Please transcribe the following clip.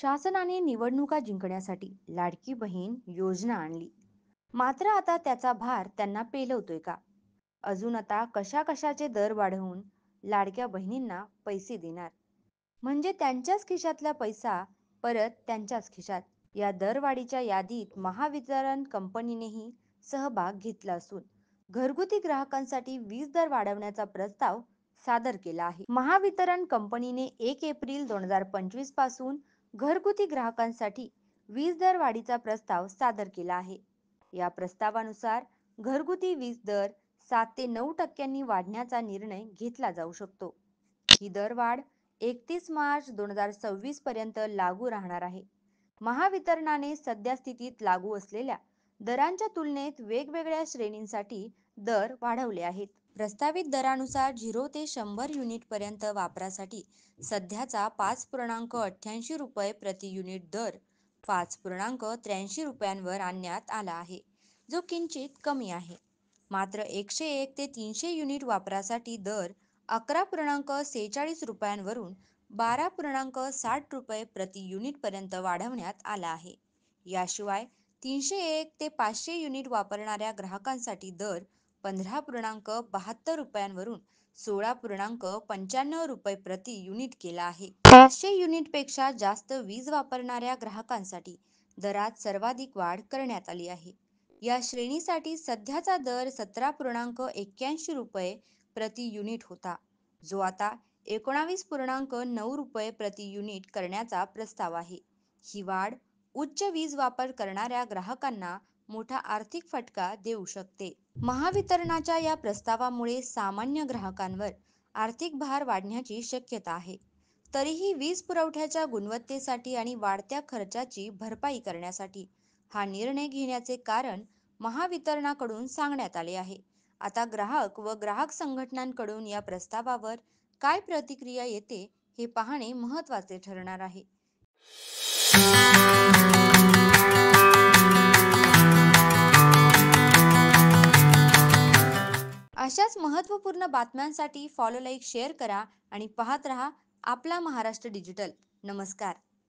शासनाने निवडणुका जिंकण्यासाठी लाडकी बहीण योजना आणली. मात्र आता त्याचा भार त्यांना पेलवतोय का? अजून आता कशा कशाचे दर वाढवून लाडक्या बहिणींना पैसे देणार? म्हणजे त्यांच्याच खिशातला पैसा परत त्यांच्याच खिशात. या दरवाढीच्या यादीत महावितरण कंपनीनेही सहभाग घेतला असून घरगुती ग्राहकांसाठी वीज दर वाढवण्याचा प्रस्ताव सादर केला आहे. महावितरण कंपनीने 1 एप्रिल 2025 पासून घरगुती ग्राहकांसाठी वीज दर वाढीचा प्रस्ताव सादर केला आहे. या प्रस्तावानुसार घरगुती वीज दर 7 ते 9% वाढण्याचा निर्णय घेतला जाऊ शकतो. ही दरवाढ 31 मार्च 2026 पर्यंत लागू राहणार आहे. महावितरणाने सध्या स्थितीत लागू असलेल्या दरांच्या तुलनेत वेगवेगळ्या श्रेणींसाठी दर वाढवले आहेत. प्रस्तावित दरानुसार 0 ते 100 युनिट पर्यंत वापरासाठी सध्याचा 5.88 रुपये प्रति युनिट दर 5.83 रुपयांवर आणण्यात आला आहे, जो किंचित कमी आहे. मात्र 101 ते 300 युनिट वापरासाठी दर 11.46 रुपयांवरून 12.60 रुपये प्रति युनिट पर्यंत वाढवण्यात आला आहे. याशिवाय 301 ते 500 युनिट वापरणाऱ्या ग्राहकांसाठी दर 15.72 रुपयांवरून 16.95 रुपये प्रति युनिट केला आहे. 500 युनिटपेक्षा जास्त वीज वापरणाऱ्या ग्राहकांसाठी दरात सर्वाधिक वाढ करण्यात आली आहे. या श्रेणीसाठी सध्याचा दर 17.81 रुपये प्रति युनिट होता, जो आता 19.9 रुपये प्रति युनिट करण्याचा प्रस्ताव आहे. ही वाढ उच्च वीज वापर करणाऱ्या ग्राहकांना मोठा आर्थिक फटका देऊ शकते. महावितरणाच्या या प्रस्तावामुळे सामान्य ग्राहकांवर आर्थिक भार वाढण्याची शक्यता आहे. तरीही वीज पुरवठ्याच्या गुणवत्तेसाठी आणि वाढत्या खर्चाची भरपाई करण्यासाठी हा निर्णय घेण्याचे कारण महावितरणाकडून सांगण्यात आले आहे. आता ग्राहक व ग्राहक संघटनांकडून या प्रस्तावावर काय प्रतिक्रिया येते हे पाहणे महत्त्वाचे ठरणार आहे. अशाच महत्त्वपूर्ण बातम्यांसाठी फॉलो, लाईक, शेअर करा आणि पाहत रहा आपला महाराष्ट्र डिजिटल. नमस्कार.